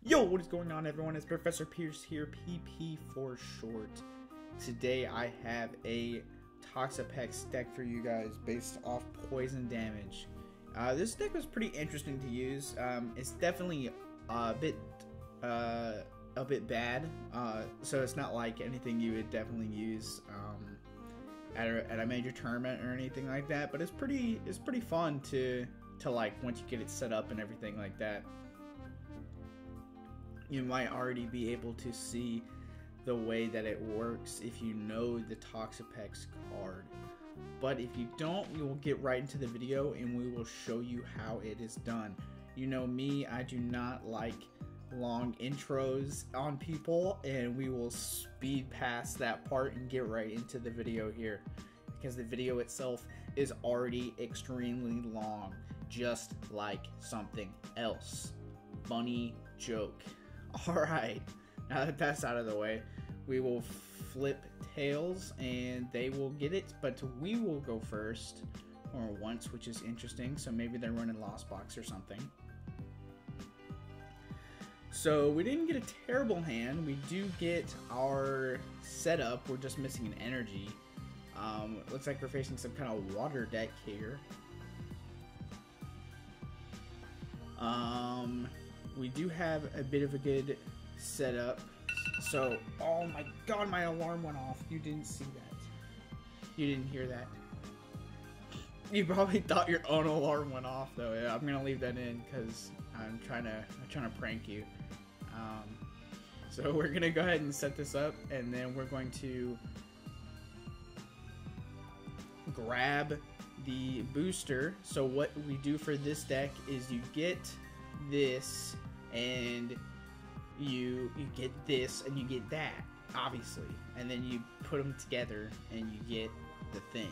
Yo, what is going on, everyone? It's Professor Pierce here, PP for short. Today I have a Toxapex deck for you guys based off poison damage. This deck was pretty interesting to use. It's definitely a bit bad, so it's not like anything you would definitely use at a major tournament or anything like that. But it's pretty fun to like once you get it set up and everything like that. You might already be able to see the way that it works if you know the Toxapex card. But if you don't, we will get right into the video and we will show you how it is done. You know me, I do not like long intros on people, and we will speed past that part and get right into the video here, because the video itself is already extremely long, just like something else. Funny joke. Alright, now that that's out of the way, we will flip tails and they will get it, but we will go first, or once, which is interesting. So maybe they're running Lost Box or something. So we didn't get a terrible hand. We do get our setup. We're just missing an energy. Looks like we're facing some kind of water deck here. We do have a bit of a good setup. So, oh my god, my alarm went off. You didn't see that. You didn't hear that. You probably thought your own alarm went off, though. Yeah, I'm gonna leave that in because I'm trying to prank you. So we're gonna go ahead and set this up, and then we're going to grab the booster. So what we do for this deck is you get this, and you get this, and you get that, obviously, and then you put them together and you get the thing,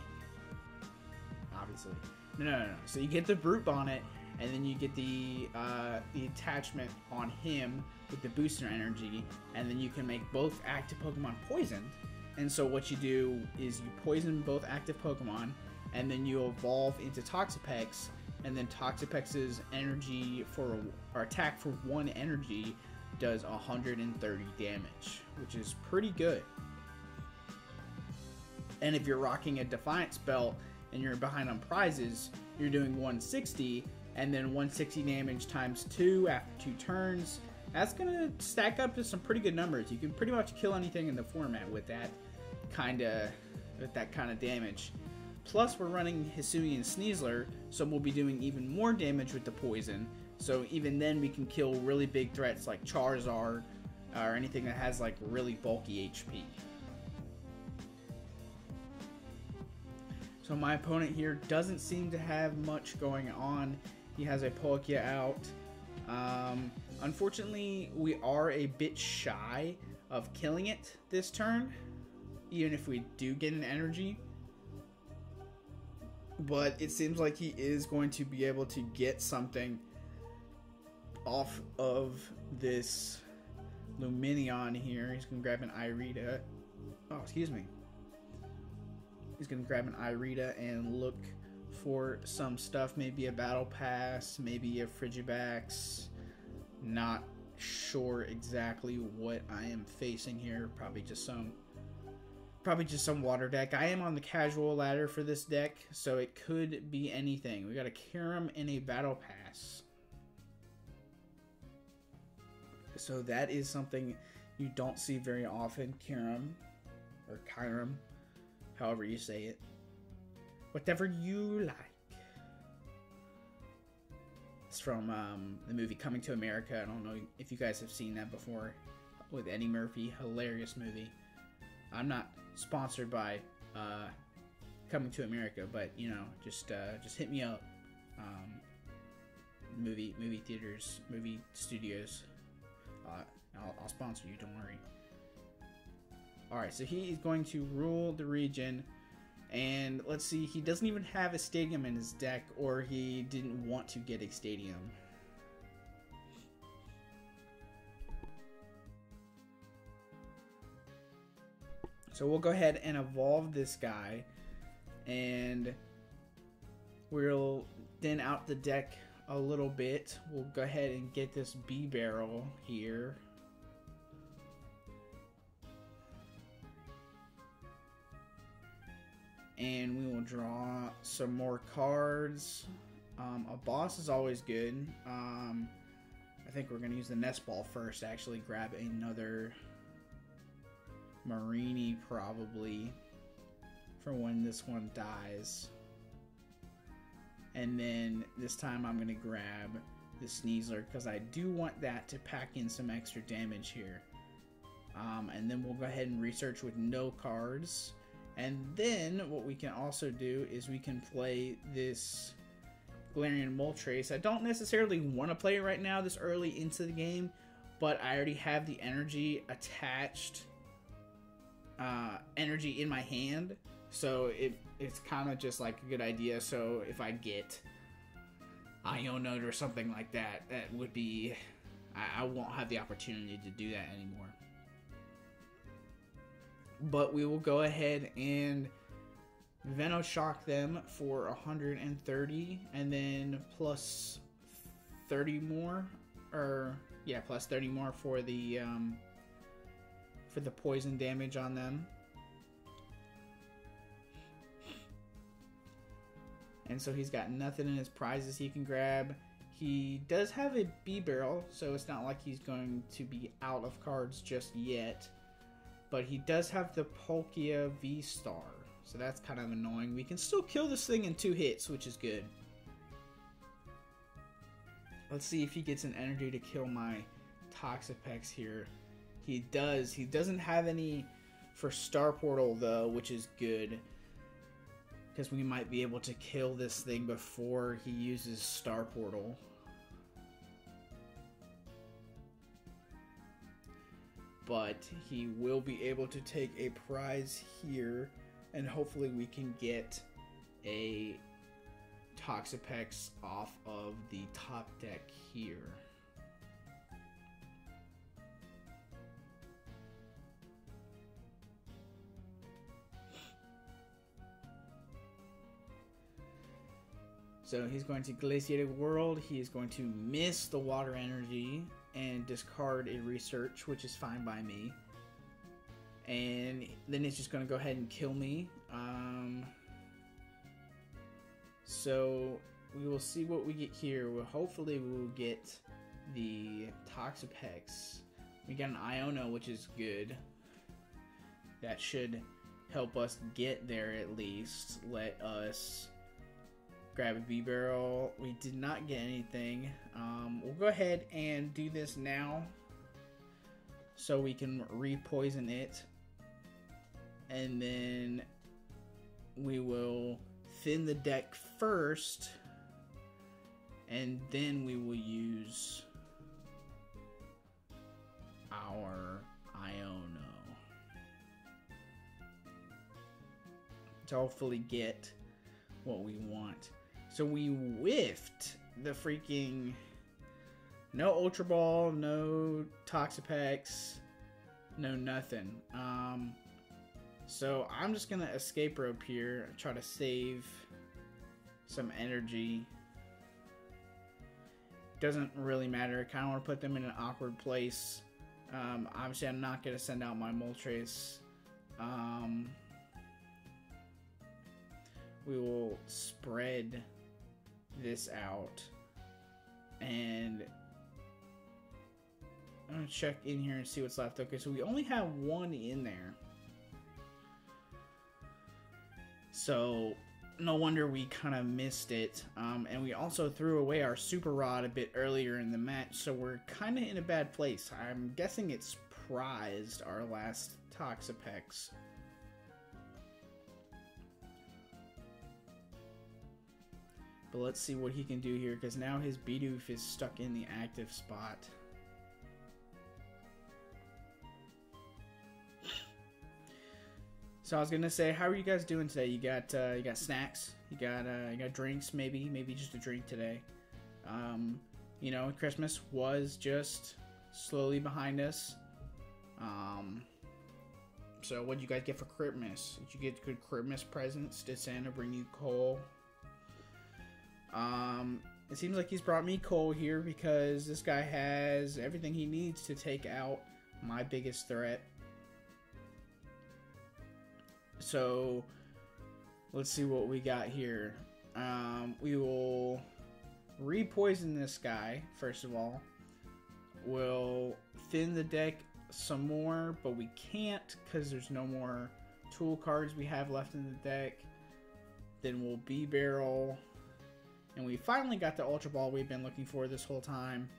obviously. No. So you get the Brute Bonnet, and then you get the attachment on him with the booster energy, and then you can make both active Pokemon poisoned. And so what you do is you poison both active Pokemon, and then you evolve into Toxapex, and then Toxapex's energy or attack for 1 energy does 130 damage, which is pretty good. And if you're rocking a Defiance belt and you're behind on prizes, you're doing 160, and then 160 damage times 2 after 2 turns. That's gonna stack up to some pretty good numbers. You can pretty much kill anything in the format with that kind of damage. Plus, we're running Hisuian Sneasler, so we'll be doing even more damage with the poison. So even then, we can kill really big threats like Charizard or anything that has like really bulky HP. So my opponent here doesn't seem to have much going on. He has a Palkia out. Unfortunately, we are a bit shy of killing it this turn, even if we do get an energy. But it seems like he is going to be able to get something off of this Lumineon here. He's going to grab an Irida. Oh, excuse me. He's going to grab an Irida and look for some stuff. Maybe a Battle Pass, maybe a Frigibax. Not sure exactly what I am facing here. Probably just some water deck. I am on the casual ladder for this deck, so it could be anything. We got a Kyurem and a Battle Pass. So that is something you don't see very often. Kyurem, or Kyurem, however you say it. Whatever you like. It's from the movie Coming to America. I don't know if you guys have seen that before, with Eddie Murphy. Hilarious movie. I'm not sponsored by Coming to America, but you know, just hit me up. Movie theaters, movie studios. I'll sponsor you. Don't worry. All right, so he is going to rule the region, and let's see. He doesn't even have a stadium in his deck, or he didn't want to get a stadium. So we'll go ahead and evolve this guy, and we'll thin out the deck a little bit, we'll go ahead and get this B barrel here. And we will draw some more cards. A boss is always good. I think we're going to use the nest ball first. Actually, grab another Marini probably for when this one dies. And then this time I'm going to grab the Sneasler because I do want that to pack in some extra damage here. And then we'll go ahead and research with no cards. And then what we can also do is we can play this Galarian Moltres. I don't necessarily want to play it right now this early into the game, but I already have the energy attached, energy in my hand, so it's kind of just like a good idea. So if I get Ionoed or something like that, that would be, I won't have the opportunity to do that anymore. But we will go ahead and Venoshock them for 130, and then plus 30 more, or yeah, plus 30 more for the poison damage on them. And so he's got nothing in his prizes he can grab. He does have a B barrel, so it's not like he's going to be out of cards just yet. But he does have the Palkia V-Star, so that's kind of annoying. We can still kill this thing in 2 hits, which is good. Let's see if he gets an energy to kill my Toxapex here. He does. He doesn't have any for Star Portal, though, which is good, because we might be able to kill this thing before he uses Star Portal. But he will be able to take a prize here, and hopefully we can get a Toxapex off of the top deck here. So he's going to Glaciated World. He is going to miss the water energy and discard a research, which is fine by me. And then it's just going to go ahead and kill me. So we will see what we get here. Well, hopefully we will get the Toxapex. We got an Iono, which is good. That should help us get there at least. Let us grab a B-Barrel. We did not get anything. We'll go ahead and do this now so we can re-poison it. And then we will thin the deck first, and then we will use our Iono to hopefully get what we want. So we whiffed the freaking no Ultra Ball, no Toxapex, no nothing. So I'm just gonna escape rope here, try to save some energy. Doesn't really matter. I kind of want to put them in an awkward place. Obviously, I'm not gonna send out my Moltres. We will spread this out, and I'm gonna check in here and see what's left. Okay, so we only have one in there, so no wonder we kind of missed it. And we also threw away our Super Rod a bit earlier in the match, so we're kind of in a bad place. I'm guessing it's prized, our last Toxapex. But let's see what he can do here, because now his Bidoof is stuck in the active spot. So I was gonna say, how are you guys doing today? You got snacks? You got drinks? Maybe just a drink today. You know, Christmas was just slowly behind us. So what did you guys get for Christmas? Did you get good Christmas presents? Did Santa bring you coal? It seems like he's brought me Cole here because this guy has everything he needs to take out my biggest threat. So, let's see what we got here. We will re-poison this guy, first of all. We'll thin the deck some more, but we can't because there's no more tool cards we have left in the deck. Then we'll B-barrel. And we finally got the Ultra Ball we've been looking for this whole time.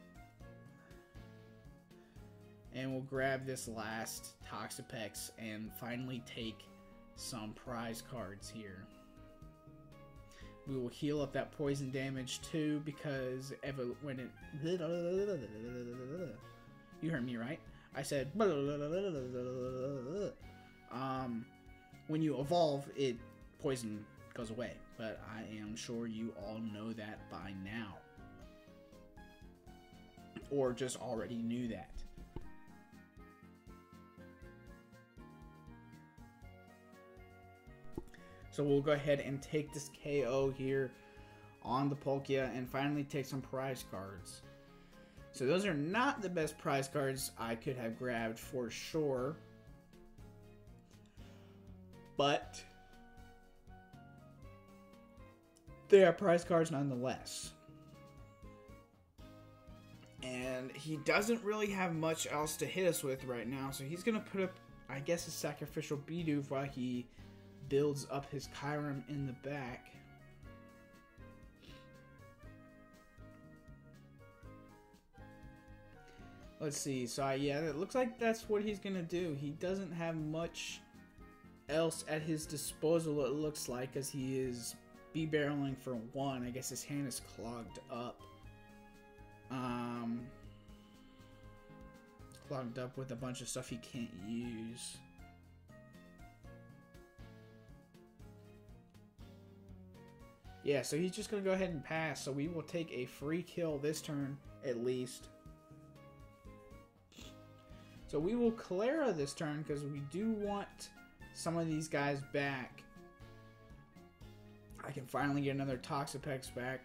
And we'll grab this last Toxapex and finally take some prize cards here. We will heal up that poison damage too, because when it... You heard me, right? I said... When you evolve, poison goes away. But I am sure you all know that by now. Or just already knew that. So we'll go ahead and take this KO here on the Palkia and finally take some prize cards. So those are not the best prize cards I could have grabbed for sure. But they are prize cards nonetheless. And he doesn't really have much else to hit us with right now. So he's going to put up, I guess, a sacrificial Bidoof while he builds up his Kyurem in the back. Let's see. So yeah, it looks like that's what he's going to do. He doesn't have much else at his disposal, it looks like, as he is B-barreling for one. I guess his hand is clogged up. Clogged up with a bunch of stuff he can't use. Yeah, so he's just going to go ahead and pass. So we will take a free kill this turn, at least. So we will Clara this turn, because we do want some of these guys back. I can finally get another Toxapex back.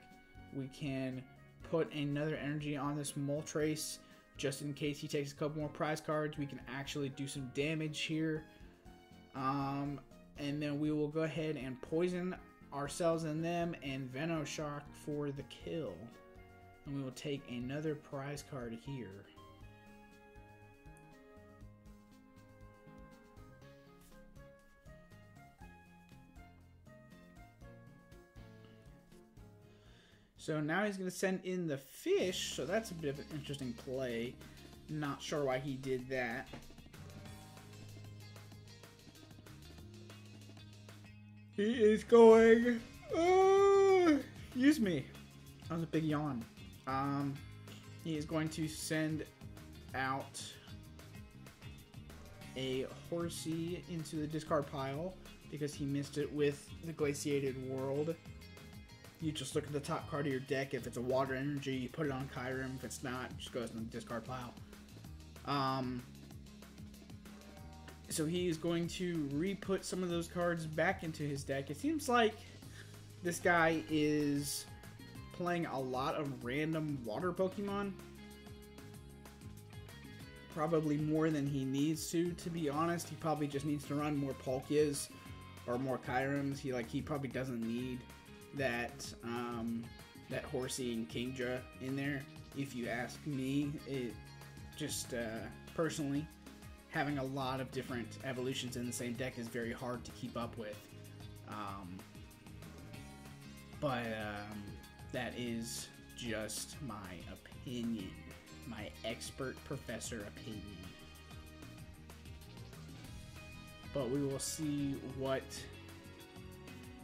We can put another energy on this Moltres, just in case he takes a couple more prize cards. We can actually do some damage here. And then we will go ahead and poison ourselves and them and Venoshock for the kill. And we will take another prize card here. So now he's going to send in the fish, so that's a bit of an interesting play. Not sure why he did that. He is going... excuse me. That was a big yawn. He is going to send out a Horsey into the discard pile because he missed it with the Glaciated World. You just look at the top card of your deck. If it's a water energy, you put it on Kyurem. If it's not, it just goes in the discard pile. So he is going to re-put some of those cards back into his deck. It seems like this guy is playing a lot of random water Pokemon. Probably more than he needs to be honest. He probably just needs to run more Palkias or more Kyurems. He probably doesn't need that that Horsey and Kingdra in there. If you ask me, it just personally, having a lot of different evolutions in the same deck is very hard to keep up with. But that is just my opinion, my expert professor opinion. But we will see what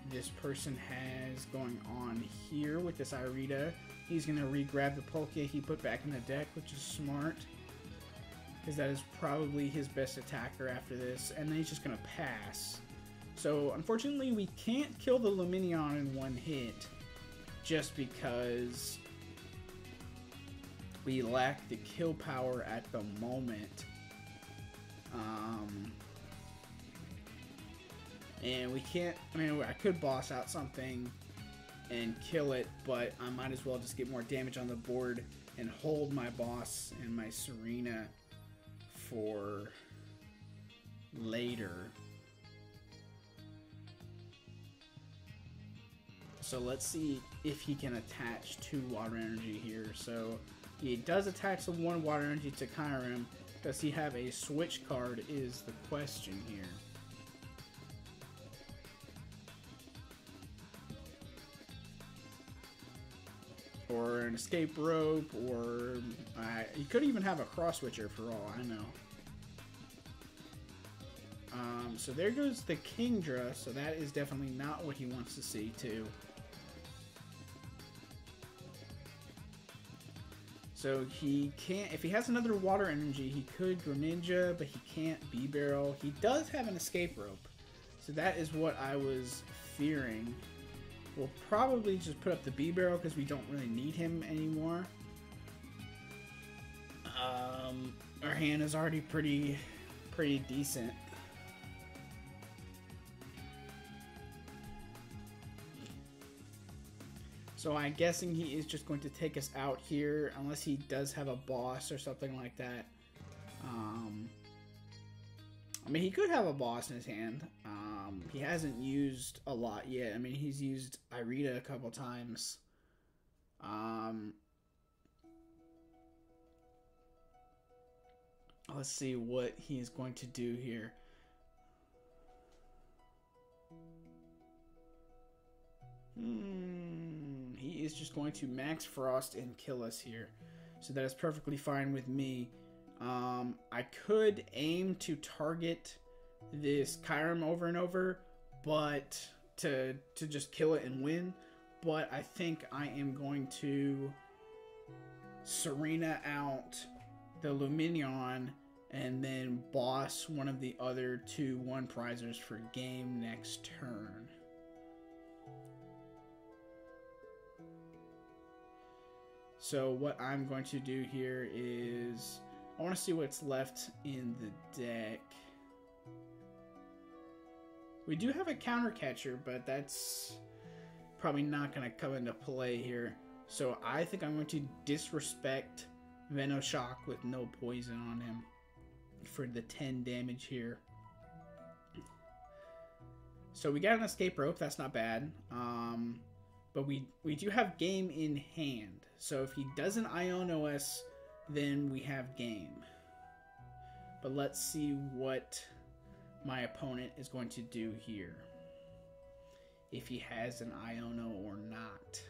this person has going on here with this Irida. He's going to re-grab the Palkia he put back in the deck, which is smart, because that is probably his best attacker after this, and then he's just going to pass. So unfortunately we can't kill the Lumineon in one hit, just because we lack the kill power at the moment. And we can't, I could boss out something and kill it, but I might as well just get more damage on the board and hold my boss and my Serena for later. So let's see if he can attach 2 water energy here. So he does attach the 1 water energy to Kyurem. Does he have a switch card is the question here. Or an escape rope, or he could even have a cross switcher for all I know. So there goes the Kingdra, so that is definitely not what he wants to see too. So he can't, if he has another water energy, he could Greninja, but he can't B-Barrel. He does have an escape rope, so that is what I was fearing. We'll probably just put up the B-Barrel because we don't really need him anymore. Our hand is already pretty decent. So I'm guessing he is just going to take us out here, unless he does have a boss or something like that. I mean, he could have a boss in his hand. He hasn't used a lot yet. I mean, he's used Irida a couple times. Let's see what he's going to do here. He is just going to Max Frost and kill us here. So that is perfectly fine with me. I could aim to target this Kyurem over and over, but to just kill it and win. But I think I am going to Serena out the Lumineon and then boss one of the other 2 1-prizers for game next turn. So what I'm going to do here is I want to see what's left in the deck. We do have a counter catcher, but that's probably not going to come into play here. So I think I'm going to disrespect Venoshock with no poison on him for the 10 damage here. So we got an escape rope. That's not bad. But we do have game in hand. So if he doesn't Iono us, then we have game. But let's see what my opponent is going to do here. If he has an Iono or not.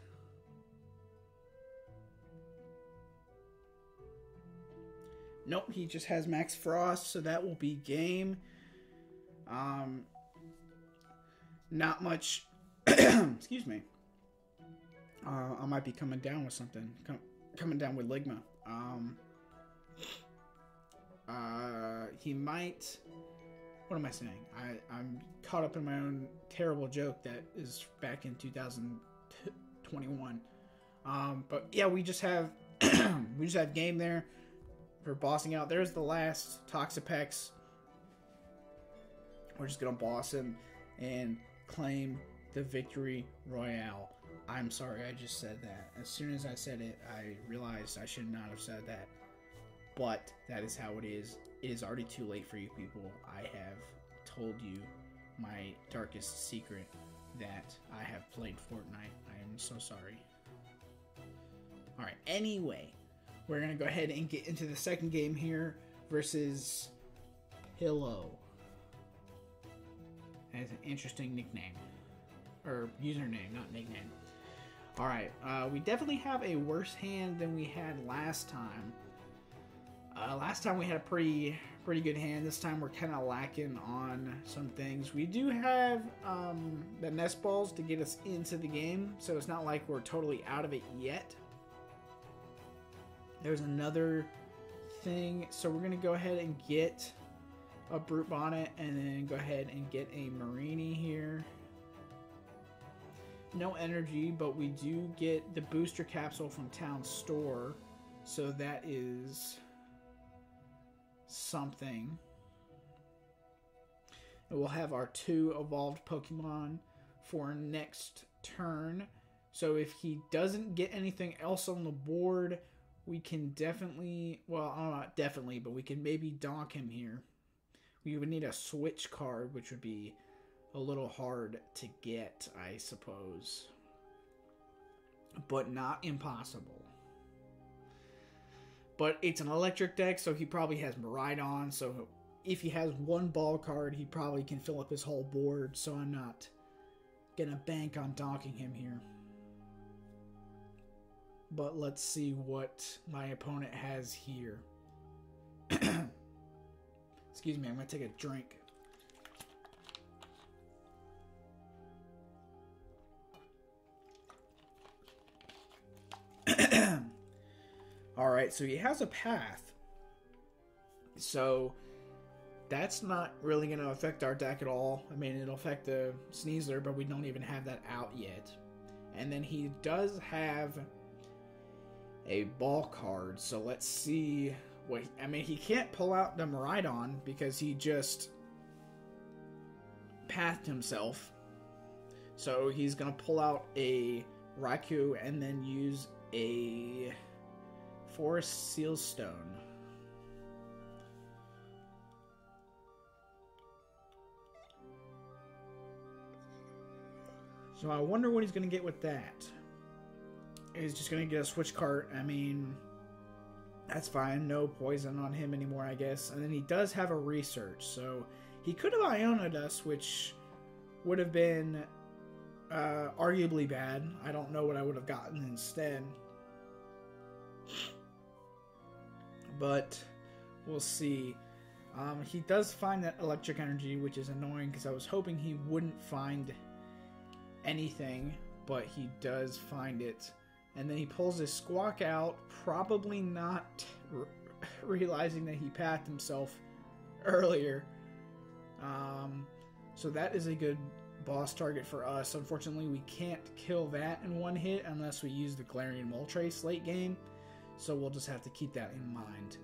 Nope, he just has Max Frost, so that will be game. Not much. Excuse me. I might be coming down with something. Coming down with Ligma. He might. What am I saying? I'm caught up in my own terrible joke that is back in 2021. But yeah, we just have game there for bossing out. There's the last Toxapex. We're just gonna boss him and claim the victory royale. I'm sorry, I just said that. As soon as I said it, I realized I should not have said that. But that is how it is. It is already too late for you people. I have told you my darkest secret that I have played Fortnite. I am so sorry. Alright, anyway, we're going to go ahead and get into the second game here versus Pillow. That is an interesting nickname. Or username, not nickname. Alright, we definitely have a worse hand than we had last time. Last time we had a pretty good hand. This time we're kind of lacking on some things. We do have the nest balls to get us into the game, so it's not like we're totally out of it yet. There's another thing, so we're going to go ahead and get a Brute Bonnet and then go ahead and get a Marini here. No energy, but we do get the booster capsule from Town Store, so that is something. And we'll have our 2 evolved Pokemon for next turn. So if he doesn't get anything else on the board, we can definitely, well, not definitely, but we can maybe donk him here. We would need a switch card, which would be a little hard to get, I suppose. But not impossible. But it's an electric deck, so he probably has Miraidon, so if he has one ball card, he probably can fill up his whole board, so I'm not gonna bank on donking him here. But let's see what my opponent has here. Excuse me, I'm gonna take a drink. Alright, so he has a path. So that's not really going to affect our deck at all. I mean, it'll affect the Sneasler, but we don't even have that out yet. And then he does have a ball card, so let's see what... I mean, he can't pull out the Miraidon because he just pathed himself. So he's going to pull out a Raikou and then use a Forest Sealstone. So I wonder what he's going to get with that. He's just going to get a switch card. I mean, that's fine. No poison on him anymore, I guess. And then he does have a research. So he could have Iono'd us, which would have been arguably bad. I don't know what I would have gotten instead. But we'll see. He does find that electric energy, which is annoying because I was hoping he wouldn't find anything, but he does find it. And then he pulls his Squawk out, probably not realizing that he pathed himself earlier. So that is a good boss target for us. Unfortunately, we can't kill that in one hit unless we use the Galarian Moltres late game. So we'll just have to keep that in mind.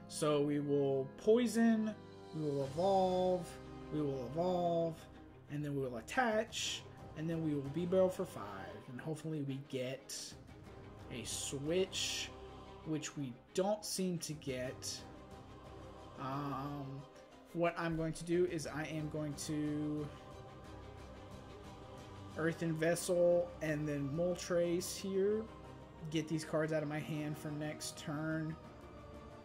So we will poison, we will evolve, and then we will attach, and then we will B-Barrel for 5. And hopefully we get a switch, which we don't seem to get. What I'm going to do is I am going to Earthen Vessel and then Moltres here. Get these cards out of my hand for next turn.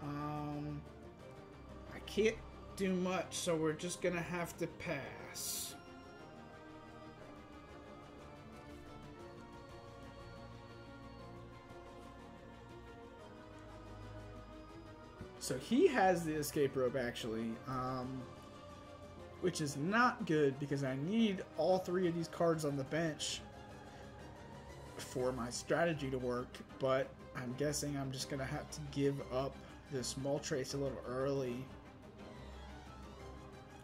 I can't do much, so we're just gonna have to pass. So he has the escape rope actually, which is not good because I need all 3 of these cards on the bench for my strategy to work, but I'm guessing I'm just gonna have to give up this Moltres a little early.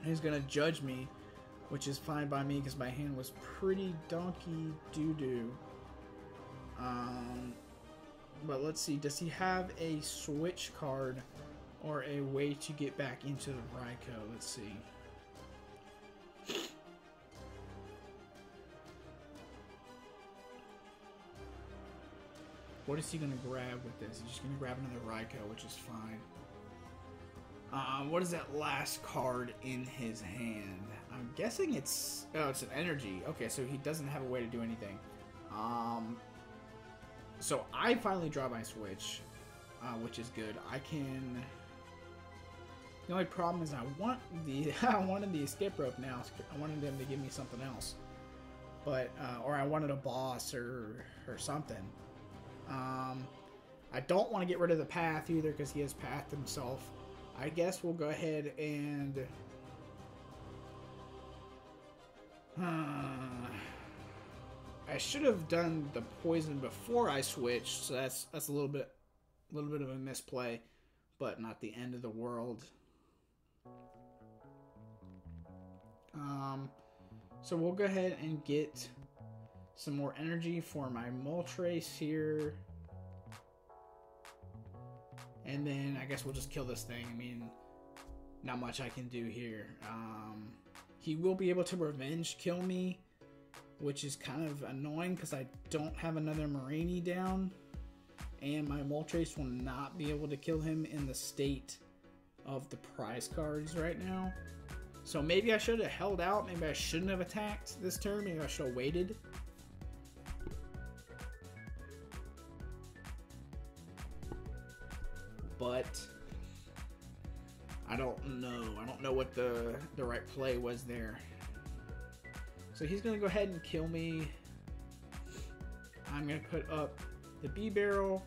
He's gonna judge me, which is fine by me because my hand was pretty donkey doo-doo. But let's see, does he have a switch card or a way to get back into the Raikou? Let's see. What is he going to grab with this? He's just going to grab another Raikou, which is fine. What is that last card in his hand? I'm guessing it's... Oh, it's an energy. Okay, so he doesn't have a way to do anything. So I finally draw my switch, which is good. I can... The only problem is I want the... I wanted the escape rope now. I wanted them to give me something else. But, or I wanted a boss or something. I don't want to get rid of the path either because he has pathed himself. I guess we'll go ahead and I should have done the poison before I switched, so that's a little bit of a misplay, but not the end of the world. So we'll go ahead and get some more energy for my Moltres here. And then I guess we'll just kill this thing. I mean, not much I can do here. He will be able to revenge kill me which is kind of annoying because I don't have another Marini down, and my Moltres will not be able to kill him in the state of the prize cards right now. So maybe I should have held out. Maybe I shouldn't have attacked this turn. Maybe I should have waited. But I don't know. I don't know what the right play was there. So he's going to go ahead and kill me. I'm going to put up the B barrel.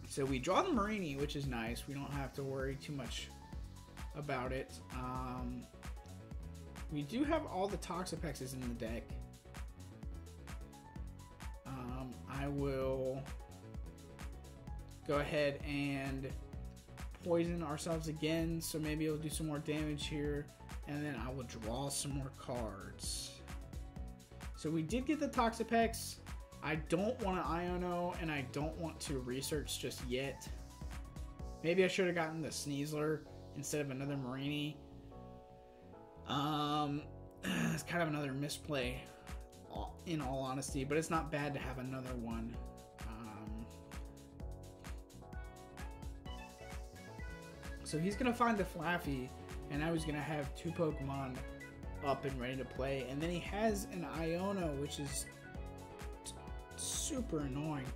So we draw the Marini, which is nice. We don't have to worry too much about it. We do have all the Toxapexes in the deck. I will go ahead and poison ourselves again, so maybe it'll do some more damage here, and then I will draw some more cards. So we did get the Toxapex. I don't want to Iono, and I don't want to research just yet. Maybe I should have gotten the Sneasler instead of another Marini. It's kind of another misplay, in all honesty, but it's not bad to have another one. So he's going to find the Flaffy, and now he's going to have 2 Pokemon up and ready to play. And then he has an Iono, which is super annoying.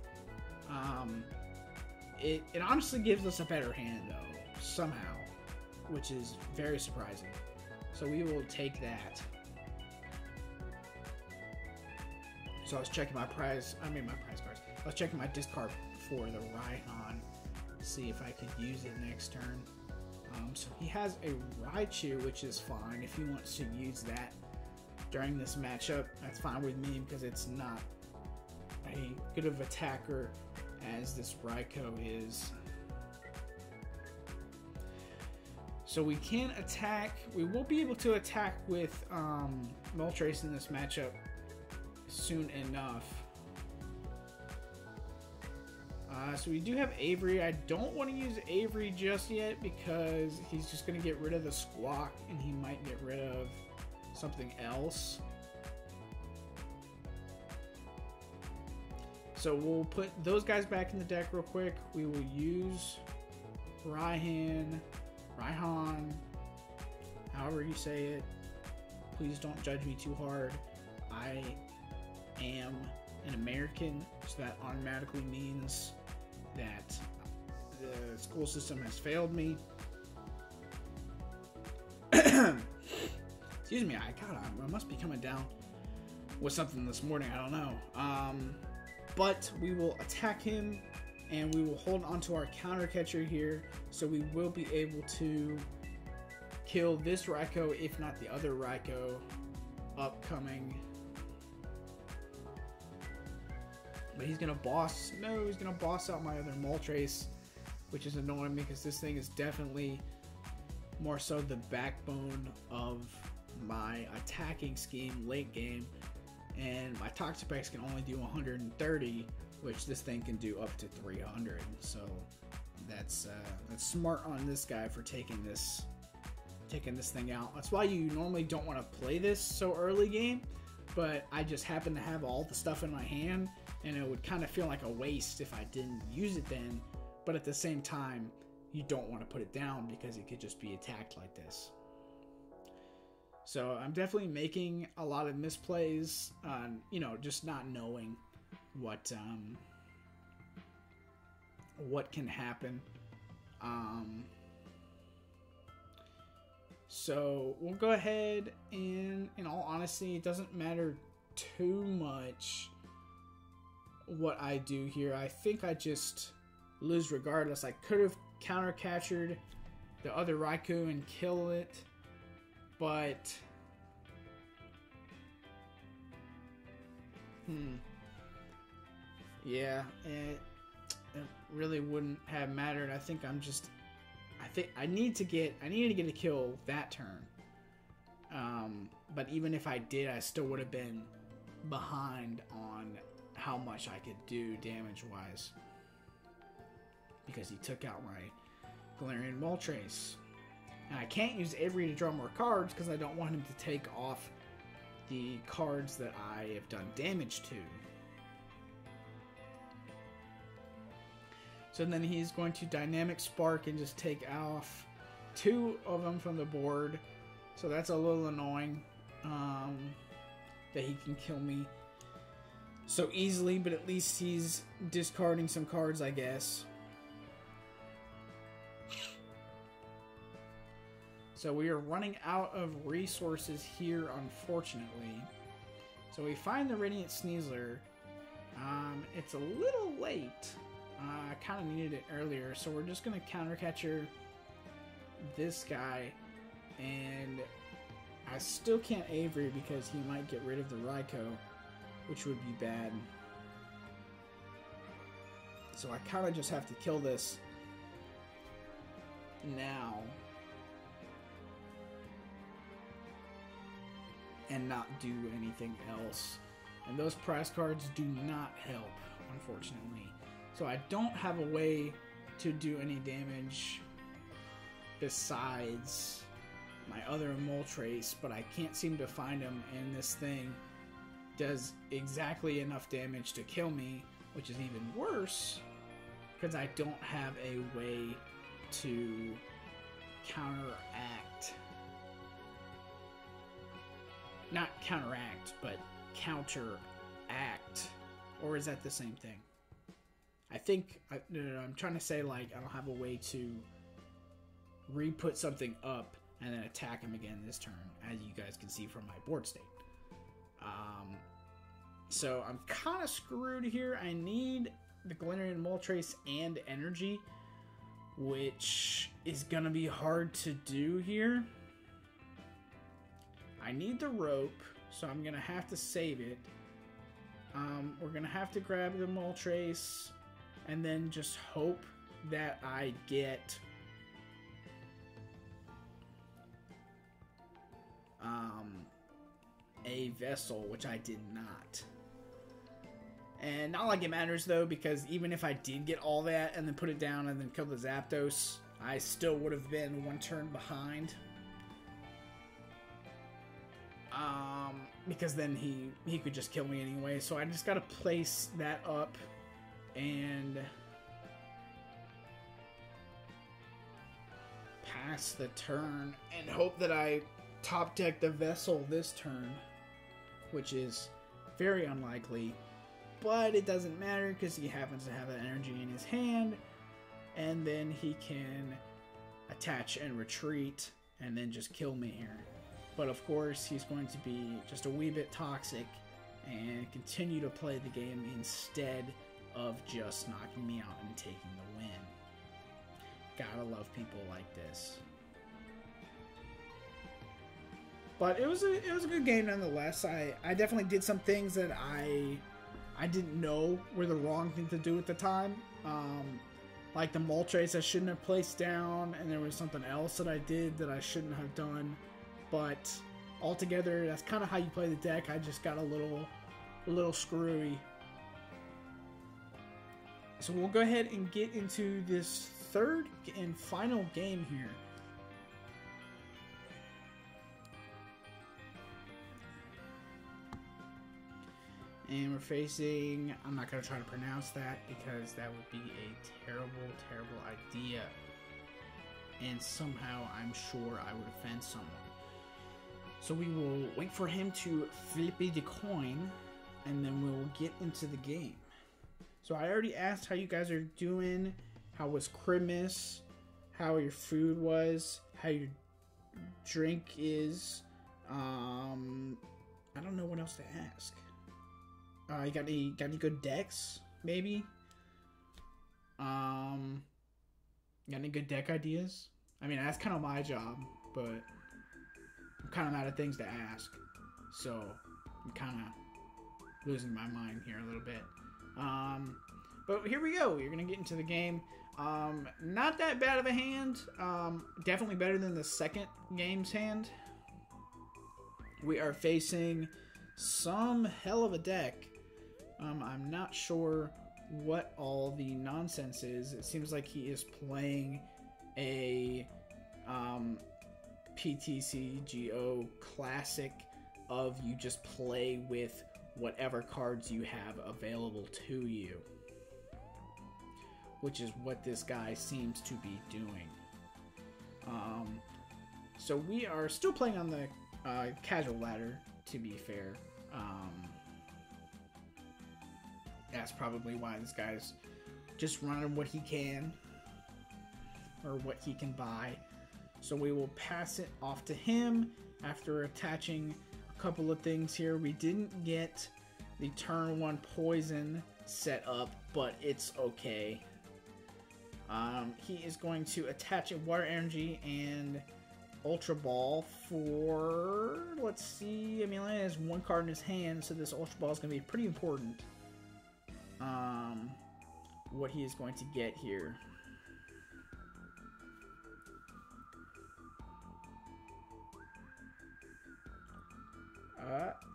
It honestly gives us a better hand, though, somehow, which is very surprising. So we will take that. So I was checking my prize cards. I was checking my discard for the Raihan, see if I could use it next turn. So he has a Raichu, which is fine. If he wants to use that during this matchup, that's fine with me because it's not a good of attacker as this Raikou is. So we can attack. We will be able to attack with Moltres in this matchup soon enough. So we do have Avery. I don't want to use Avery just yet because he's just going to get rid of the Squawk and he might get rid of something else. So we'll put those guys back in the deck real quick. We will use Raihan, however you say it. Please don't judge me too hard. I am an American, so that automatically means that the school system has failed me. Excuse me, I must be coming down with something this morning, I don't know. But we will attack him, and we will hold onto our counter catcher here, so we will be able to kill this Raikou, if not the other Raikou upcoming. But he's gonna boss out my other Moltres, which is annoying because this thing is definitely more so the backbone of my attacking scheme late game, and my Toxapex can only do 130, which this thing can do up to 300. So that's smart on this guy for taking this thing out. That's why you normally don't want to play this so early game, but I just happen to have all the stuff in my hand, and it would kind of feel like a waste if I didn't use it then. But at the same time, you don't want to put it down because it could just be attacked like this. So I'm definitely making a lot of misplays on, just not knowing what can happen. So we'll go ahead and, in all honesty, it doesn't matter too much what I do here. I think I just lose regardless. I could have counter captured the other Raikou and kill it, but yeah, it really wouldn't have mattered. I think I needed to get a kill that turn. But even if I did, I still would have been behind on how much I could do damage-wise, because he took out my Galarian Moltres. And I can't use Avery to draw more cards because I don't want him to take off the cards that I have done damage to. So then he's going to Dynamic Spark and just take off 2 of them from the board. So that's a little annoying that he can kill me so easily, but at least he's discarding some cards, I guess. So we are running out of resources here, unfortunately. So we find the Radiant Sneasler. It's a little late. I kind of needed it earlier, so we're just going to Counter Catcher this guy. And I still can't Avery because he might get rid of the Raikou, which would be bad. So I kind of just have to kill this now. And not do anything else. And those prize cards do not help, unfortunately. So I don't have a way to do any damage besides my other Moltres, but I can't seem to find him, and this thing does exactly enough damage to kill me, which is even worse because I don't have a way to counteract. Not counteract, but counteract. Or is that the same thing? I think, no, I'm trying to say, like, I don't have a way to re-put something up and then attack him again this turn, as you guys can see from my board state. So I'm kind of screwed here. I need the Galarian Moltres and energy, which is going to be hard to do here. I need the rope, so I'm going to have to save it. We're going to have to grab the Moltres and then just hope that I get a vessel, which I did not. And not like it matters though, because even if I did get all that and then put it down and then kill the Zapdos, I still would have been 1 turn behind. Because then he could just kill me anyway. So I just gotta place that up and pass the turn and hope that I top deck the vessel this turn, which is very unlikely, but it doesn't matter because he happens to have that energy in his hand, and then he can attach and retreat and then just kill me here. But of course he's going to be just a wee bit toxic and continue to play the game instead of just knocking me out and taking the win. Gotta love people like this. But it was a good game nonetheless. I definitely did some things that I didn't know were the wrong thing to do at the time. Like the Moltres I shouldn't have placed down, and there was something else that I did that I shouldn't have done. But altogether, that's kind of how you play the deck. I just got a little screwy. So we'll go ahead and get into this third and final game here. And we're facing, I'm not going to try to pronounce that because that would be a terrible, terrible idea. And somehow I'm sure I would offend someone. So we will wait for him to flip the coin, and then we'll get into the game. So I already asked how you guys are doing, how was Christmas, how your food was, how your drink is. I don't know what else to ask. You got any good decks, maybe? Got any good deck ideas? I mean, that's kind of my job, but I'm kind of out of things to ask, so I'm kind of losing my mind here a little bit. But here we go. You're gonna get into the game. Not that bad of a hand. Definitely better than the second game's hand. We are facing some hell of a deck. I'm not sure what all the nonsense is. It seems like he is playing a PTCGO classic of you just play with whatever cards you have available to you, which is what this guy seems to be doing. So we are still playing on the casual ladder, to be fair. That's probably why this guy's just running what he can, or what he can buy. So we will pass it off to him after attaching a couple of things here. We didn't get the turn 1 poison set up, but it's okay. He is going to attach a water energy and Ultra Ball for, let's see, I mean, he has 1 card in his hand, so this Ultra Ball is going to be pretty important. What he is going to get here.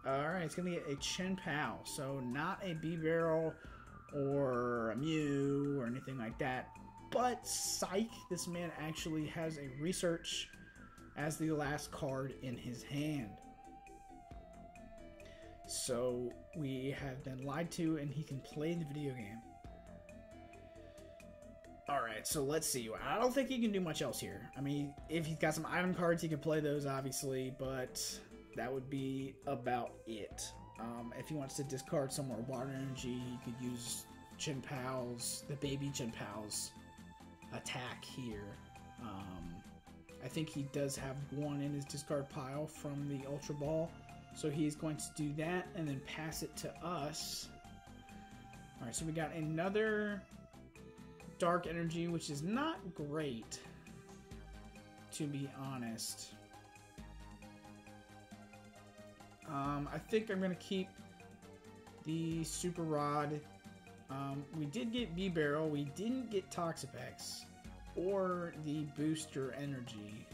Alright, it's going to get a Chen Pao, so not a B-Barrel or a Mew or anything like that. But Psych, this man actually has a Research as the last card in his hand. So we have been lied to, and he can play the video game. Alright, so let's see. I don't think he can do much else here. I mean, if he's got some item cards, he can play those, obviously, but that would be about it. If he wants to discard some more water energy, he could use Chen Pao's, the baby Chen Pao's attack here. I think he does have 1 in his discard pile from the Ultra Ball, so he's going to do that and then pass it to us. Alright, so we got another Dark Energy, which is not great, to be honest. I think I'm going to keep the Super Rod. We did get B-Barrel. We didn't get Toxapex or the Booster Energy.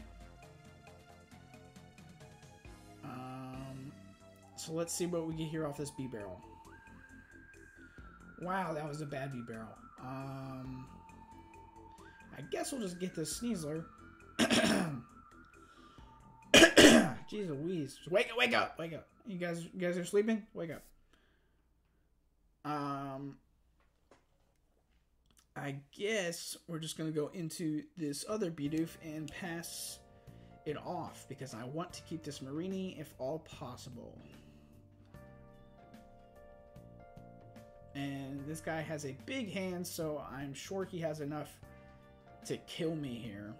So let's see what we get here off this B-Barrel. Wow, that was a bad B-Barrel. I guess we'll just get this Sneasler. Jeez Louise. Wake up. You guys are sleeping? Wake up. I guess we're just going to go into this other Bidoof and pass it off, because I want to keep this Marini if all possible. And this guy has a big hand, so I'm sure he has enough to kill me here.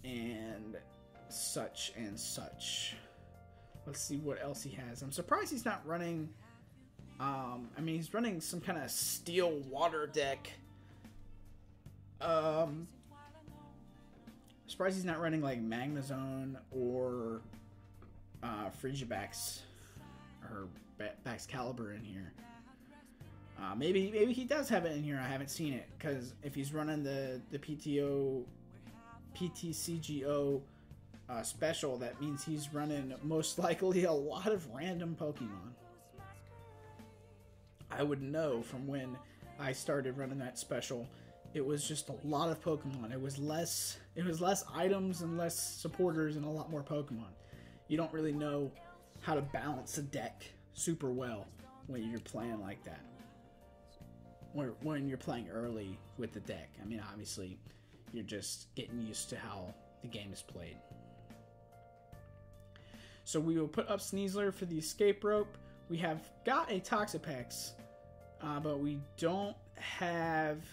And such and such. Let's see what else he has. I'm surprised he's not running... I mean, he's running some kind of steel water deck. Surprised he's not running like Magnezone or Frigibax or Bax Caliber in here. Maybe he does have it in here. I haven't seen it, because if he's running the PTCGO special, that means he's running most likely a lot of random Pokemon. I would know from when I started running that special. It was just a lot of Pokemon. It was less items and less supporters and a lot more Pokemon. You don't really know how to balance a deck super well when you're playing like that. Or when you're playing early with the deck. I mean, obviously, you're just getting used to how the game is played. So we will put up Sneasler for the escape rope. We have got a Toxapex, but we don't have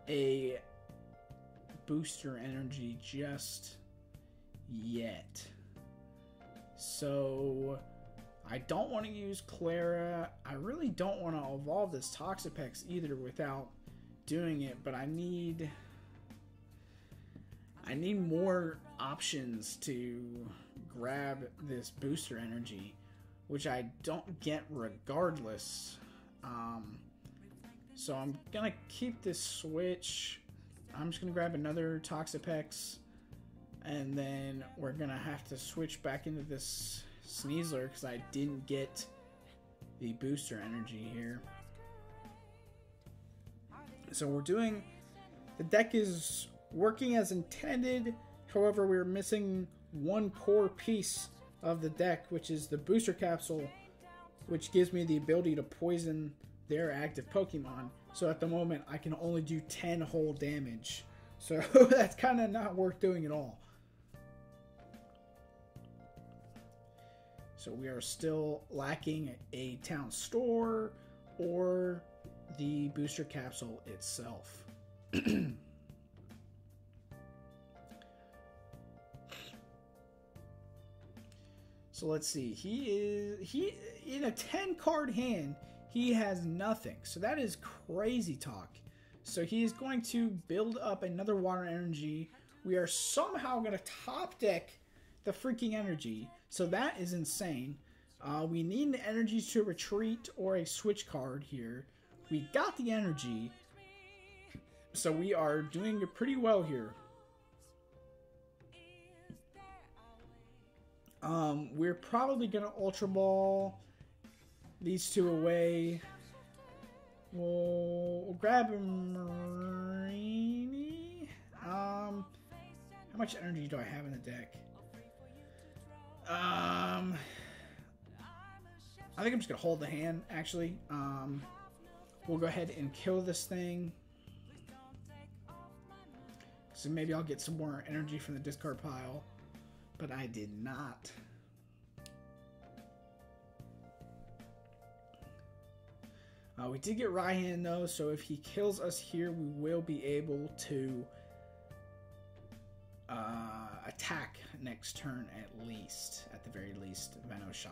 a booster energy just yet. So I don't want to use Clara. I really don't want to evolve this Toxapex either without doing it, but I need more options to grab this booster energy, which I don't get regardless. So I'm gonna keep this switch. I'm just gonna grab another Toxapex, and then we're gonna have to switch back into this Sneasler because I didn't get the booster energy here. So we're doing The deck is working as intended. However, we're missing one core piece of the deck, which is the booster capsule, which gives me the ability to poison their active Pokemon. So at the moment, I can only do 10 whole damage. So that's kind of not worth doing at all. So we are still lacking a town store or the booster capsule itself. So let's see. He in a 10 card hand, he has nothing. So that is crazy talk. So he is going to build up another water energy. We are somehow going to top deck the freaking energy. So that is insane. We need the energies to retreat or a switch card here. We got the energy. So we are doing it pretty well here. We're probably going to Ultra Ball these two away. We'll grab a Marini. How much energy do I have in the deck? I think I'm just going to hold the hand, actually. We'll go ahead and kill this thing. So maybe I'll get some more energy from the discard pile. But I did not. We did get Raihan though, so if he kills us here, we will be able to attack next turn at the very least, Venoshock.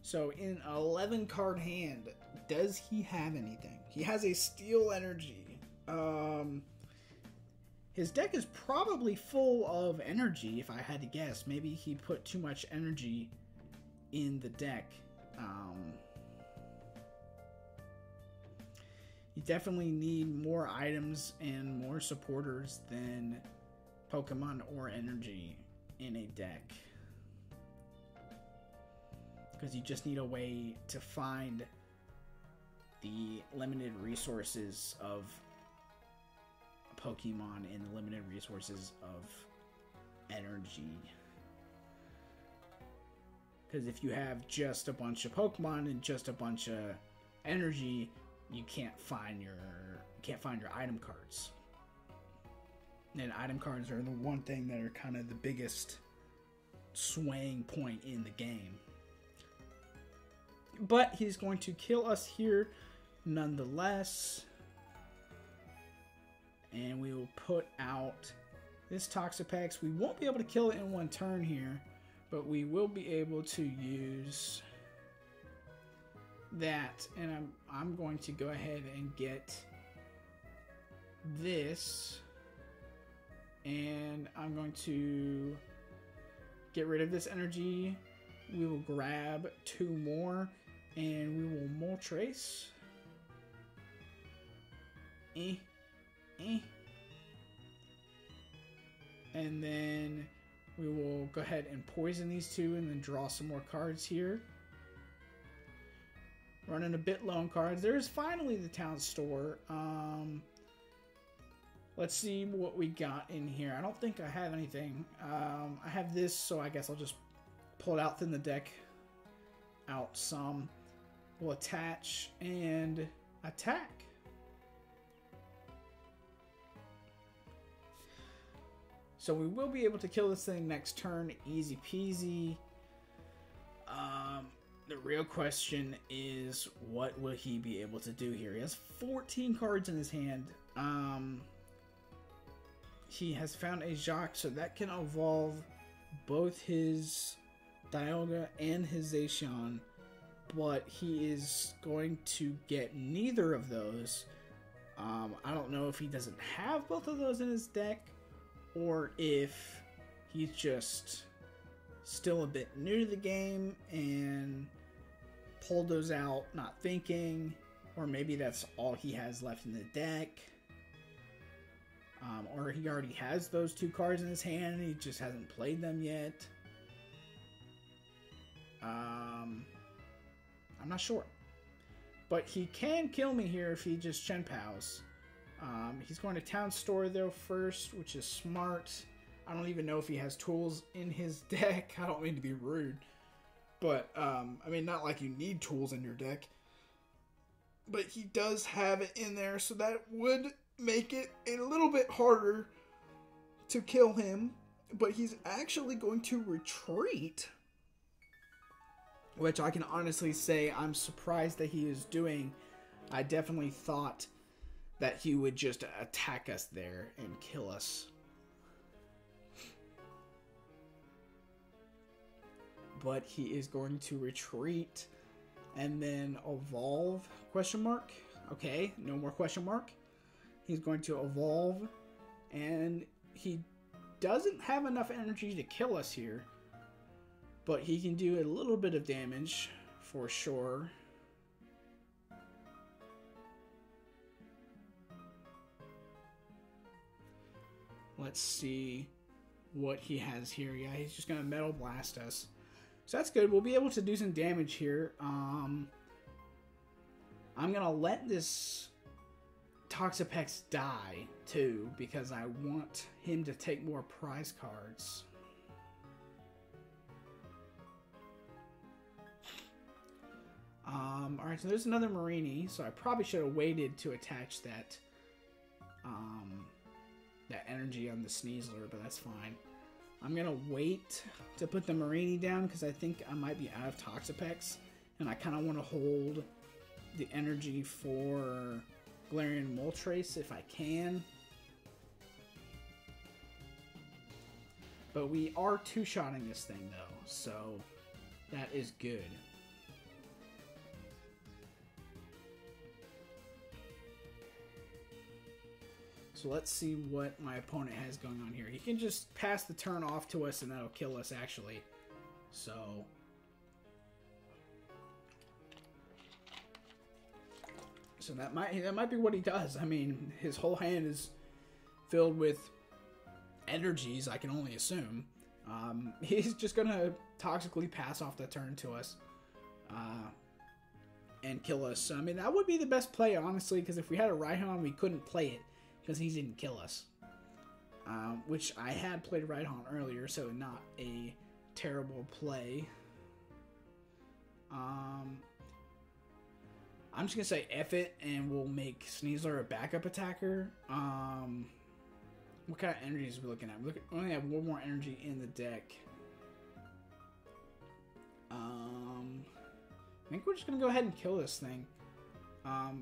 So in 11 card hand, does he have anything? He has a Steel Energy. His deck is probably full of energy, if I had to guess. Maybe he put too much energy in the deck. You definitely need more items and more supporters than Pokemon or energy in a deck. Because you just need a way to find the limited resources of Pokemon and the limited resources of energy. Because if you have just a bunch of Pokemon and just a bunch of energy, you can't find your item cards. And item cards are the one thing that are kind of the biggest swaying point in the game. But he's going to kill us here nonetheless. And we will put out this Toxapex. We won't be able to kill it in one turn here, but we will be able to use that. And I'm going to go ahead and get this. And I'm going to get rid of this energy. We will grab 2 more, and we will Moltres. And then we will go ahead and poison these 2 and then draw some more cards here. Running a bit low on cards. There's finally the town store. Let's see what we got in here. I don't think I have anything. I have this, so I guess I'll just pull it out from the deck. Out some. We'll attach and attack. So we will be able to kill this thing next turn, easy peasy. The real question is, what will he be able to do here? He has 14 cards in his hand. He has found a Jacques, so that can evolve both his Dialga and his Zacian. But he is going to get neither of those. I don't know if he doesn't have both of those in his deck, or if he's just still a bit new to the game and pulled those out not thinking, or maybe that's all he has left in the deck, or he already has those 2 cards in his hand and he just hasn't played them yet. I'm not sure, but he can kill me here if he just Shenpows. He's going to town store though first, which is smart. I don't even know if he has tools in his deck. I don't mean to be rude, but I mean, not like you need tools in your deck, but he does have it in there, so that would make it a little bit harder to kill him. But he's actually going to retreat, which I can honestly say I'm surprised that he is doing. I definitely thought that he would just attack us there and kill us. But he is going to retreat and then evolve, question mark. Okay, no more question mark. He's going to evolve, and he doesn't have enough energy to kill us here, but he can do a little bit of damage for sure. Let's see what he has here. Yeah, he's just going to Metal Blast us. So that's good. We'll be able to do some damage here. I'm going to let this Toxapex die, too, because I want him to take more prize cards. Alright, so there's another Marini, so I probably should have waited to attach that that energy on the Sneasler, but that's fine. I'm gonna wait to put the Marini down because I think I might be out of Toxapex, and I kind of want to hold the energy for Galarian Moltres if I can. But we are two-shotting this thing though, so that is good. So let's see what my opponent has going on here. He can just pass the turn off to us and that'll kill us actually. So that might be what he does. I mean, his whole hand is filled with energies, I can only assume. He's just gonna toxically pass off the turn to us and kill us. So, I mean, that would be the best play, honestly, because if we had a Rhyhorn, we couldn't play it because he didn't kill us. Which I had played Rhyhorn earlier, so not a terrible play. I'm just gonna say F it, and we'll make Sneasler a backup attacker. What kind of energies are we looking at? We only have one more energy in the deck. I think we're just gonna go ahead and kill this thing.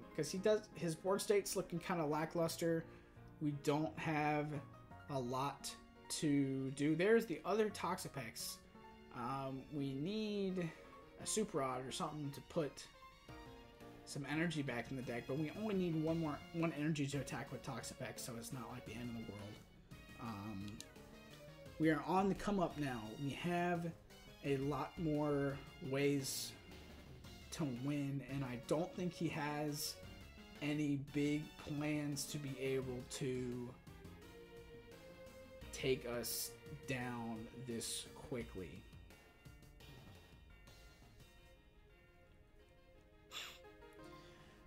Because his board state's looking kind of lackluster. We don't have a lot to do. There's the other Toxapex. We need a Super Rod or something to put some energy back in the deck, but we only need one energy to attack with Toxapex, so it's not like the end of the world. We are on the come up now. We have a lot more ways to win, and I don't think he has any big plans to be able to take us down this quickly.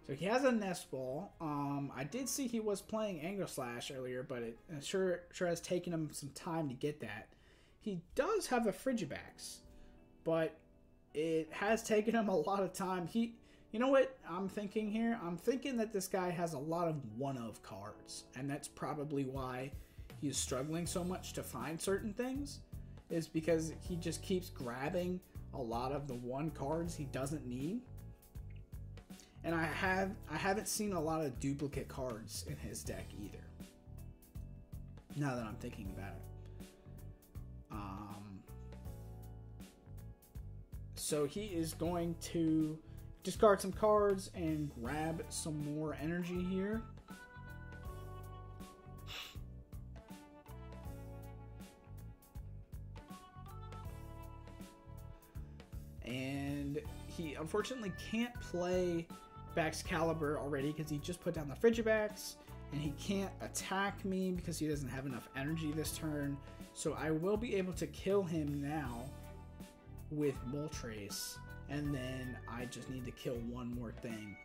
So he has a Nest Ball. I did see he was playing Angler Slash earlier, but it sure has taken him some time to get that. He does have a Frigibax, but it has taken him a lot of time. You know what I'm thinking here? I'm thinking that this guy has a lot of one-of cards, and that's probably why he's struggling so much to find certain things, is because he just keeps grabbing a lot of the one cards he doesn't need. And I haven't seen a lot of duplicate cards in his deck either, now that I'm thinking about it. So he is going to discard some cards and grab some more energy here. And he unfortunately can't play Baxcalibur already because he just put down the Frigibax, and he can't attack me because he doesn't have enough energy this turn. So I will be able to kill him now with Moltres, and then I just need to kill one more thing,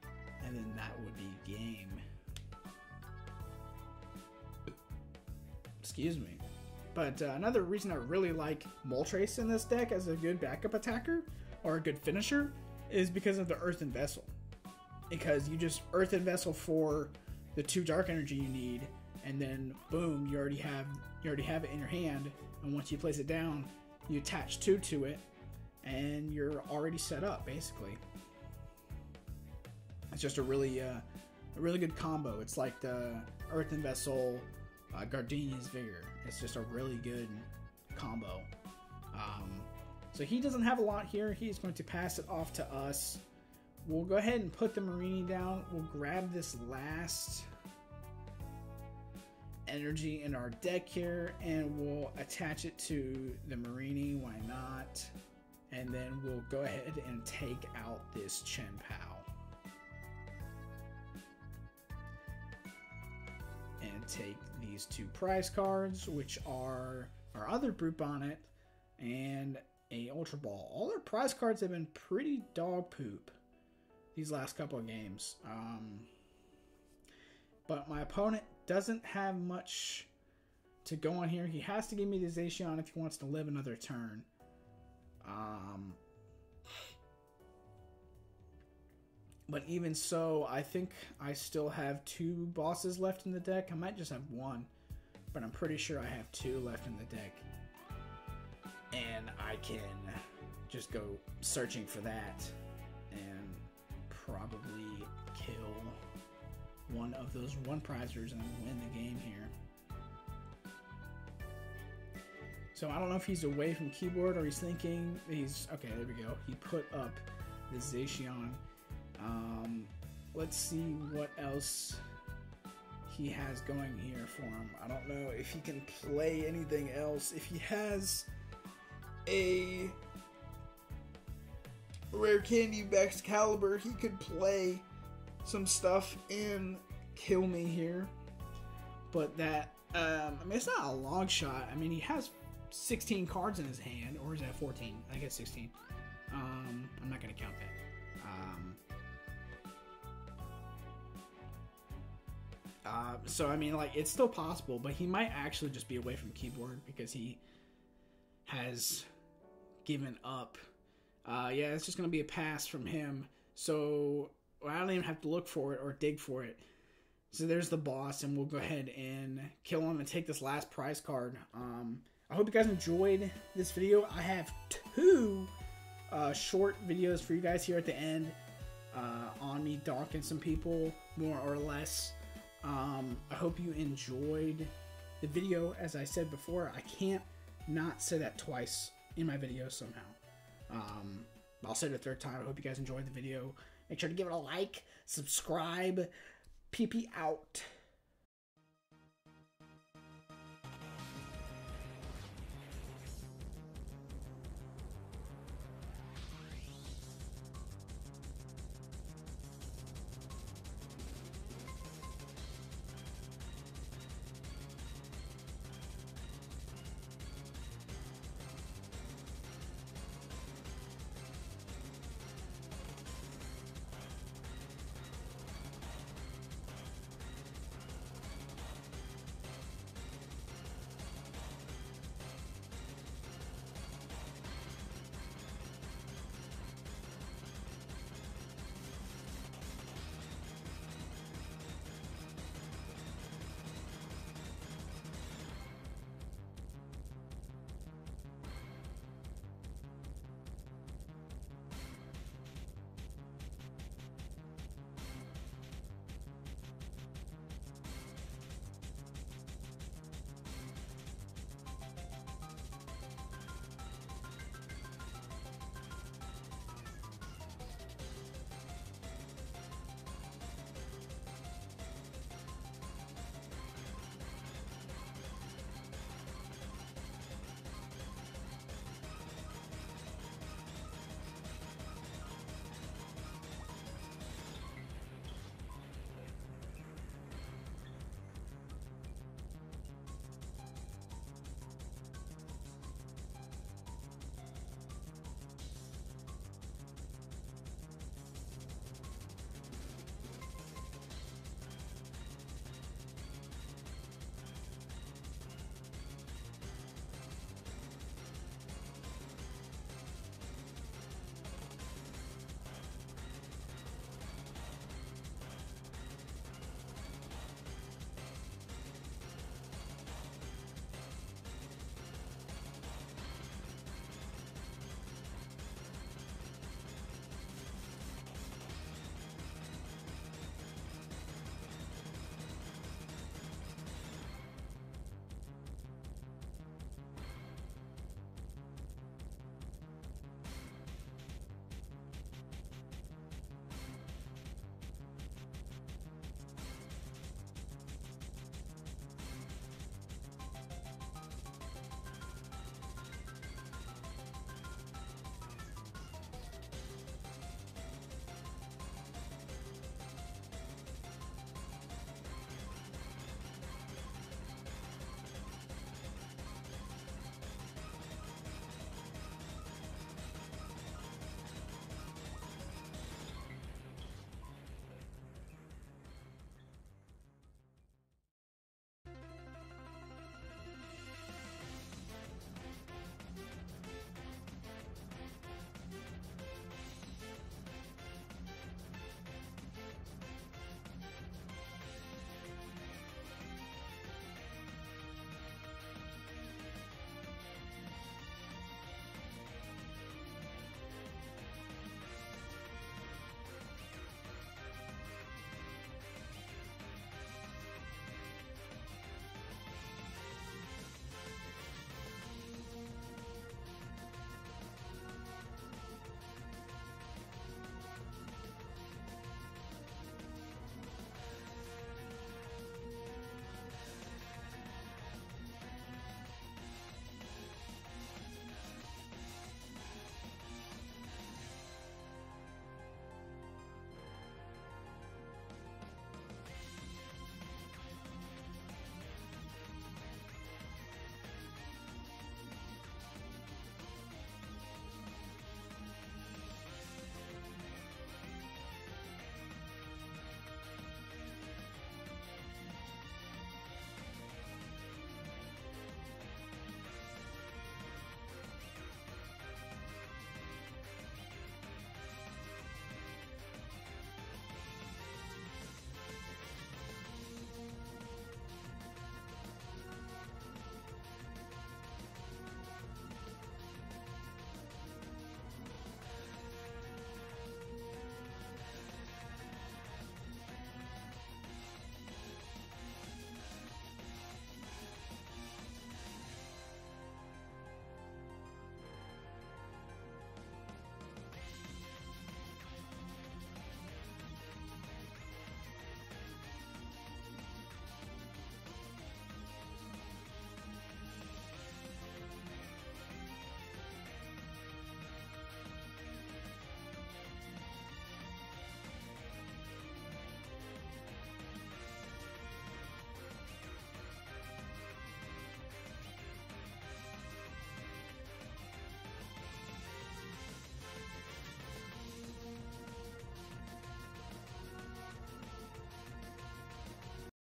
and then that would be game. Excuse me. But another reason I really like Moltres in this deck as a good backup attacker or a good finisher is because of the Earthen Vessel. Because you just Earthen Vessel for the 2 dark energy you need, and then boom, you already have it in your hand. And once you place it down, you attach 2 to it, and you're already set up basically. It's just a really good combo. It's like the Earthen Vessel, Gardenia's Vigor. It's just a really good combo. So he doesn't have a lot here. He's going to pass it off to us. We'll go ahead and put the Marini down. We'll grab this last energy in our deck here, and we'll attach it to the Marini. Why not? And then we'll go ahead and take out this Chen Pao. And take these 2 prize cards, which are our other Brute Bonnet and a Ultra Ball. All our prize cards have been pretty dog poop these last couple of games. But my opponent doesn't have much to go on here. He has to give me the Zacian if he wants to live another turn. But even so, I think I still have 2 bosses left in the deck. I might just have 1, but I'm pretty sure I have 2 left in the deck. And I can just go searching for that and probably kill one of those 1-prizers and win the game here. So I don't know if he's away from keyboard or he's thinking he's okay. There we go. He put up the Zacian. Let's see what else he has going here for him. I don't know if he can play anything else. If he has a Rare Candy Excalibur, he could play some stuff and kill me here. But that, I mean, it's not a long shot. I mean, he has 16 cards in his hand, or is that 14? I guess 16. I'm not going to count that. So, I mean, like, it's still possible, but he might actually just be away from keyboard because he has given up. Yeah, it's just going to be a pass from him. So, I don't even have to look for it or dig for it. So, there's the boss, and we'll go ahead and kill him and take this last prize card. I hope you guys enjoyed this video. I have 2 short videos for you guys here at the end on me docking some people, more or less. I hope you enjoyed the video. As I said before, I can't not say that twice in my video somehow. I'll say it a 3rd time. I hope you guys enjoyed the video. Make sure to give it a like, subscribe. PP out.